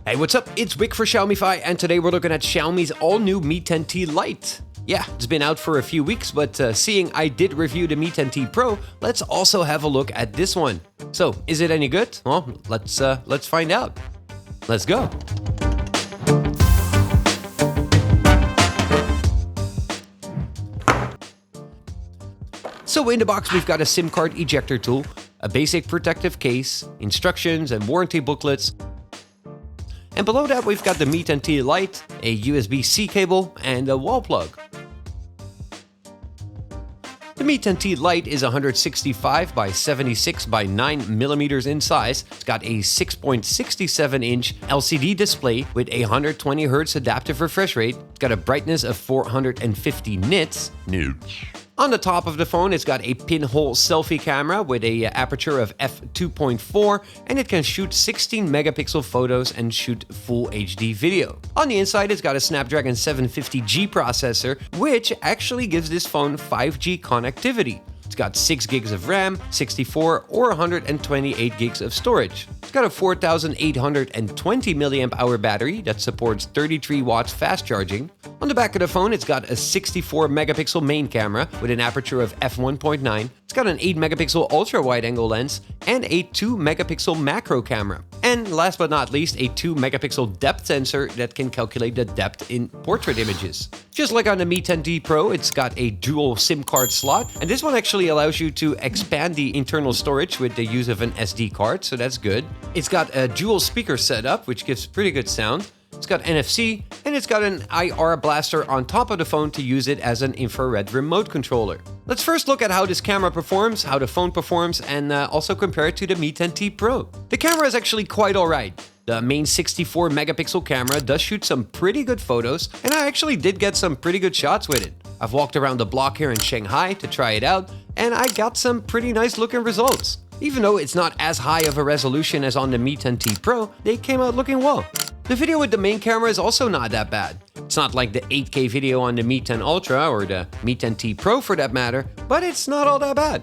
Hey, what's up? It's Wick for Xiaomify, and today we're looking at Xiaomi's all-new Mi 10T Lite. Yeah, it's been out for a few weeks, but seeing I did review the Mi 10T Pro, let's also have a look at this one. So, is it any good? Well, let's find out. Let's go. So in the box, we've got a SIM card ejector tool, a basic protective case, instructions and warranty booklets. And below that, we've got the Mi 10T Lite, a USB-C cable, and a wall plug. The Mi 10T Lite is 165 by 76 by 9 millimeters in size. It's got a 6.67-inch LCD display with a 120 Hz adaptive refresh rate. It's got a brightness of 450 nits. On the top of the phone, it's got a pinhole selfie camera with a aperture of f2.4, and it can shoot 16 megapixel photos and shoot full HD video. On the inside, it's got a Snapdragon 750G processor, which actually gives this phone 5G connectivity. It's got 6 gigs of RAM, 64 or 128 gigs of storage. It's got a 4820 mAh battery that supports 33 watts fast charging. On the back of the phone, it's got a 64 megapixel main camera with an aperture of f1.9. It's got an 8 megapixel ultra wide angle lens and a 2 megapixel macro camera. And last but not least, a 2 megapixel depth sensor that can calculate the depth in portrait images. Just like on the Mi 10T Pro, it's got a dual SIM card slot, and this one actually allows you to expand the internal storage with the use of an SD card, so that's good. It's got a dual speaker setup, which gives pretty good sound. It's got NFC, and it's got an IR blaster on top of the phone to use it as an infrared remote controller. Let's first look at how this camera performs, how the phone performs, and also compare it to the Mi 10T Pro. The camera is actually quite alright. The main 64 megapixel camera does shoot some pretty good photos, and I actually did get some pretty good shots with it. I've walked around the block here in Shanghai to try it out, and I got some pretty nice looking results. Even though it's not as high of a resolution as on the Mi 10T Pro, they came out looking well. The video with the main camera is also not that bad. It's not like the 8K video on the Mi 10 Ultra or the Mi 10T Pro for that matter, but it's not all that bad.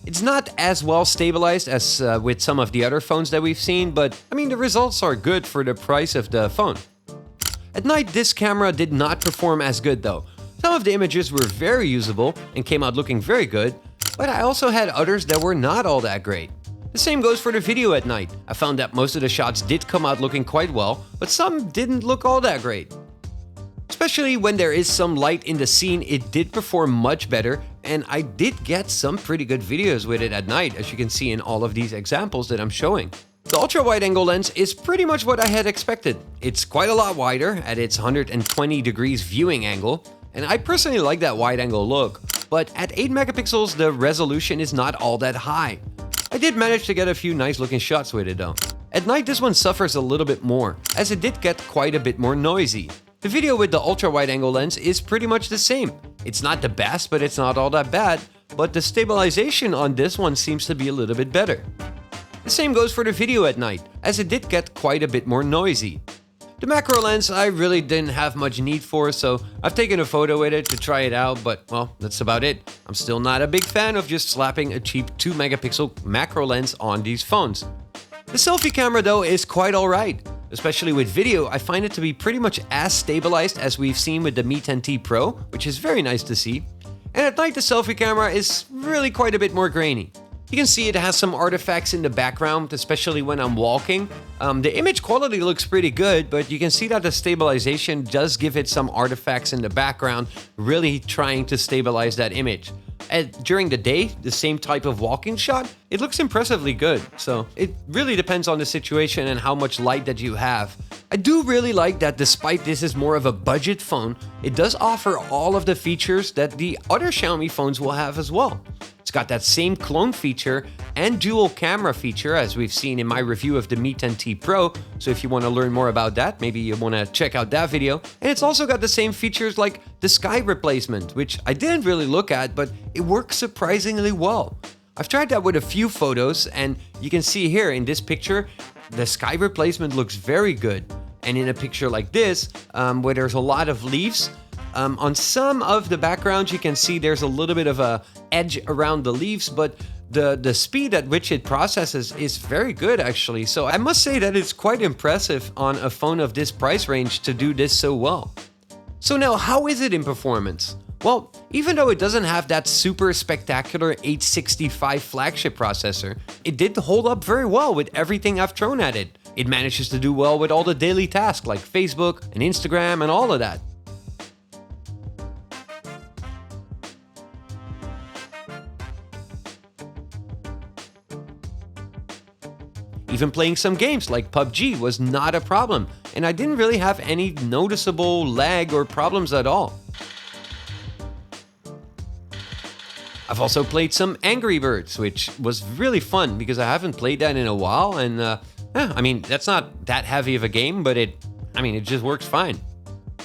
It's not as well stabilized as with some of the other phones that we've seen, but I mean the results are good for the price of the phone. At night, this camera did not perform as good though. Some of the images were very usable and came out looking very good, but I also had others that were not all that great. The same goes for the video at night. I found that most of the shots did come out looking quite well, but some didn't look all that great. Especially when there is some light in the scene, it did perform much better, and I did get some pretty good videos with it at night, as you can see in all of these examples that I'm showing. The ultra-wide-angle lens is pretty much what I had expected. It's quite a lot wider at its 120 degrees viewing angle, and I personally like that wide-angle look, but at 8 megapixels the resolution is not all that high. I did manage to get a few nice looking shots with it though. At night this one suffers a little bit more, as it did get quite a bit more noisy. The video with the ultra-wide-angle lens is pretty much the same. It's not the best, but it's not all that bad, but the stabilization on this one seems to be a little bit better. The same goes for the video at night, as it did get quite a bit more noisy. The macro lens I really didn't have much need for, so I've taken a photo with it to try it out, but well, that's about it. I'm still not a big fan of just slapping a cheap 2 megapixel macro lens on these phones. The selfie camera though is quite alright. Especially with video, I find it to be pretty much as stabilized as we've seen with the Mi 10T Pro, which is very nice to see. And at night the selfie camera is really quite a bit more grainy. You can see it has some artifacts in the background, especially when I'm walking. The image quality looks pretty good, but you can see that the stabilization does give it some artifacts in the background, really trying to stabilize that image. During the day, the same type of walking shot, it looks impressively good. So it really depends on the situation and how much light that you have. I do really like that despite this is more of a budget phone, it does offer all of the features that the other Xiaomi phones will have as well. It's got that same clone feature and dual camera feature as we've seen in my review of the Mi 10T Pro, so if you want to learn more about that, maybe you want to check out that video. And it's also got the same features like the sky replacement, which I didn't really look at, but it works surprisingly well. I've tried that with a few photos, and you can see here in this picture, the sky replacement looks very good. And in a picture like this, where there's a lot of leaves, on some of the backgrounds you can see there's a little bit of a edge around the leaves, but The speed at which it processes is very good actually, so I must say that it's quite impressive on a phone of this price range to do this so well. So now, how is it in performance? Well, even though it doesn't have that super spectacular 865 flagship processor, it did hold up very well with everything I've thrown at it. It manages to do well with all the daily tasks like Facebook and Instagram and all of that. Even playing some games like PUBG was not a problem, and I didn't really have any noticeable lag or problems at all. I've also played some Angry Birds, which was really fun because I haven't played that in a while, and I mean, that's not that heavy of a game, but it just works fine.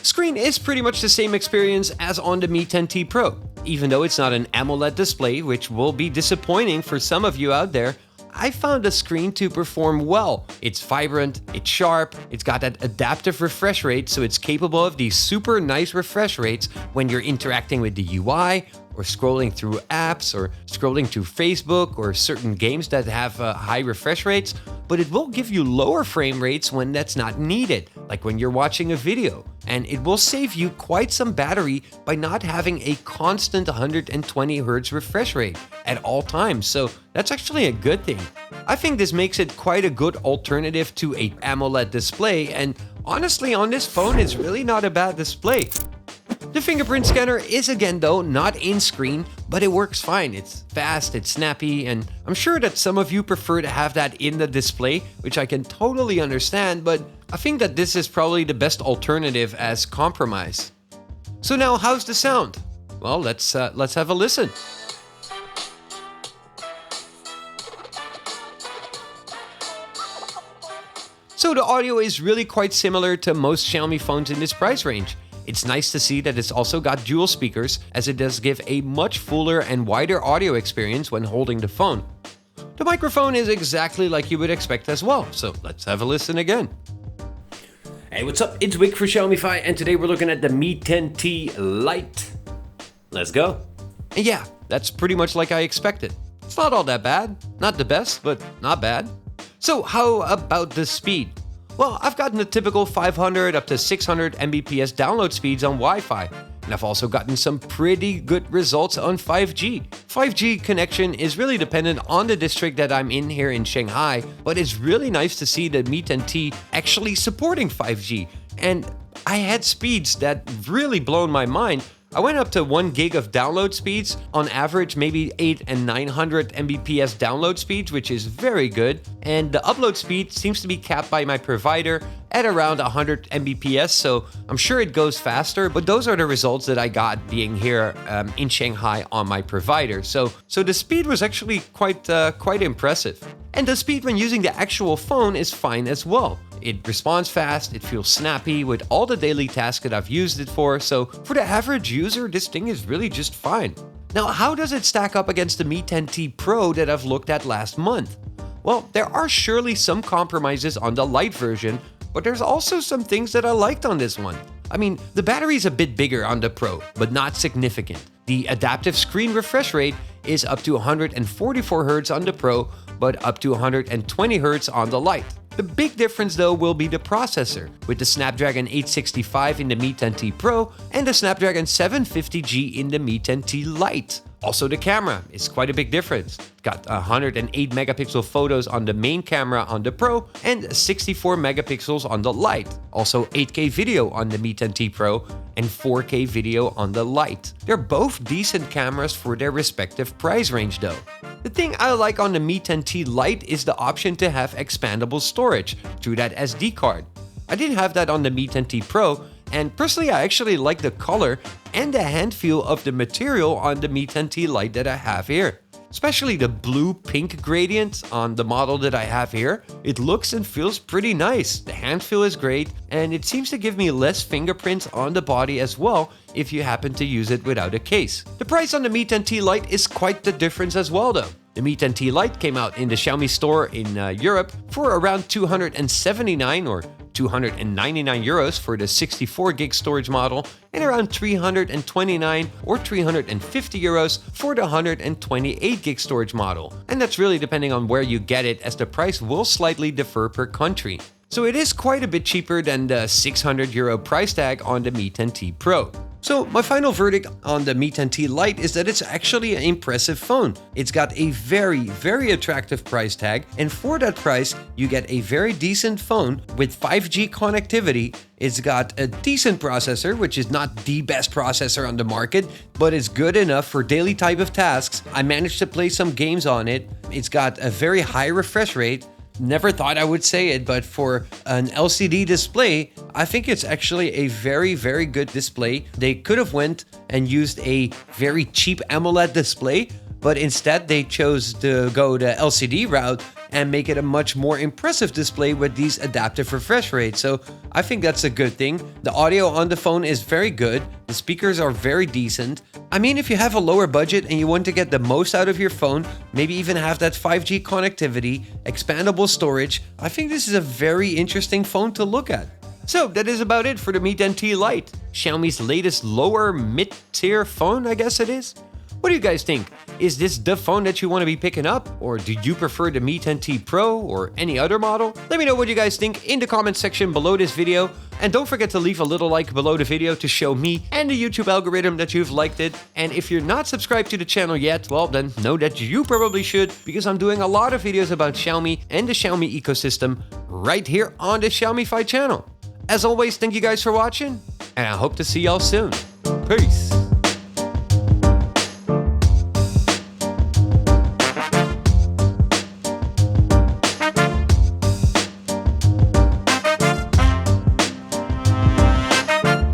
Screen is pretty much the same experience as on the Mi 10T Pro. Even though it's not an AMOLED display, which will be disappointing for some of you out there, I found the screen to perform well. It's vibrant, it's sharp, it's got that adaptive refresh rate, so it's capable of these super nice refresh rates when you're interacting with the UI, or scrolling through apps, or scrolling through Facebook, or certain games that have high refresh rates, but it will give you lower frame rates when that's not needed, like when you're watching a video. And it will save you quite some battery by not having a constant 120 Hz refresh rate at all times, so that's actually a good thing. I think this makes it quite a good alternative to a AMOLED display, and honestly on this phone it's really not a bad display. The fingerprint scanner is again though not in screen, but it works fine. It's fast, it's snappy, and I'm sure that some of you prefer to have that in the display, which I can totally understand, but I think that this is probably the best alternative as compromise. So now, how's the sound? Well, let's have a listen. So the audio is really quite similar to most Xiaomi phones in this price range. It's nice to see that it's also got dual speakers, as it does give a much fuller and wider audio experience when holding the phone. The microphone is exactly like you would expect as well, so let's have a listen again. Hey, what's up? It's Wick for Xiaomify, and today we're looking at the Mi 10T LITE. Let's go. And yeah, that's pretty much like I expected. It's not all that bad. Not the best, but not bad. So how about the speed? Well, I've gotten the typical 500 up to 600 Mbps download speeds on Wi-Fi, and I've also gotten some pretty good results on 5G. 5G connection is really dependent on the district that I'm in here in Shanghai, but it's really nice to see the Mi 10T actually supporting 5G, and I had speeds that really blown my mind. I went up to 1 gig of download speeds, on average maybe 800 and 900 Mbps download speeds, which is very good, and the upload speed seems to be capped by my provider at around 100 Mbps, so I'm sure it goes faster, but those are the results that I got being here in Shanghai on my provider. So the speed was actually quite impressive. And the speed when using the actual phone is fine as well. It responds fast, it feels snappy with all the daily tasks that I've used it for, so for the average user, this thing is really just fine. Now, how does it stack up against the Mi 10T Pro that I've looked at last month? Well, there are surely some compromises on the LITE version, but there's also some things that I liked on this one. I mean, the battery's a bit bigger on the Pro, but not significant. The adaptive screen refresh rate is up to 144 Hz on the Pro, but up to 120 Hz on the LITE. The big difference though will be the processor, with the Snapdragon 865 in the Mi 10T Pro and the Snapdragon 750G in the Mi 10T LITE. Also the camera is quite a big difference. Got 108 megapixel photos on the main camera on the Pro and 64 megapixels on the LITE. Also 8K video on the Mi 10T Pro and 4K video on the LITE. They're both decent cameras for their respective price range though. The thing I like on the Mi 10T LITE is the option to have expandable storage through that SD card. I didn't have that on the Mi 10T Pro, and personally I actually like the color and the hand feel of the material on the Mi 10T LITE that I have here. Especially the blue-pink gradient on the model that I have here. It looks and feels pretty nice. The hand feel is great, and it seems to give me less fingerprints on the body as well if you happen to use it without a case. The price on the Mi 10T LITE is quite the difference as well though. The Mi 10T LITE came out in the Xiaomi store in Europe for around $279 or 299 euros for the 64 gig storage model, and around 329 or 350 euros for the 128 gig storage model. And that's really depending on where you get it, as the price will slightly differ per country. So it is quite a bit cheaper than the 600 euro price tag on the Mi 10T Pro. So my final verdict on the Mi 10T Lite is that it's actually an impressive phone. It's got a very attractive price tag, and for that price you get a very decent phone with 5G connectivity. It's got a decent processor, which is not the best processor on the market, but it's good enough for daily type of tasks. I managed to play some games on it. It's got a very high refresh rate. Never thought I would say it, but for an LCD display, I think it's actually a very good display. They could have went and used a very cheap AMOLED display, but instead they chose to go the LCD route and make it a much more impressive display with these adaptive refresh rates. So I think that's a good thing. The audio on the phone is very good. The speakers are very decent. I mean, if you have a lower budget and you want to get the most out of your phone, maybe even have that 5G connectivity, expandable storage, I think this is a very interesting phone to look at. So that is about it for the Mi 10T Lite, Xiaomi's latest lower mid-tier phone, I guess it is. What do you guys think? Is this the phone that you want to be picking up? Or do you prefer the Mi 10T Pro or any other model? Let me know what you guys think in the comment section below this video. And don't forget to leave a little like below the video to show me and the YouTube algorithm that you've liked it. And if you're not subscribed to the channel yet, well then know that you probably should, because I'm doing a lot of videos about Xiaomi and the Xiaomi ecosystem right here on the Xiaomify channel. As always, thank you guys for watching, and I hope to see y'all soon. Peace!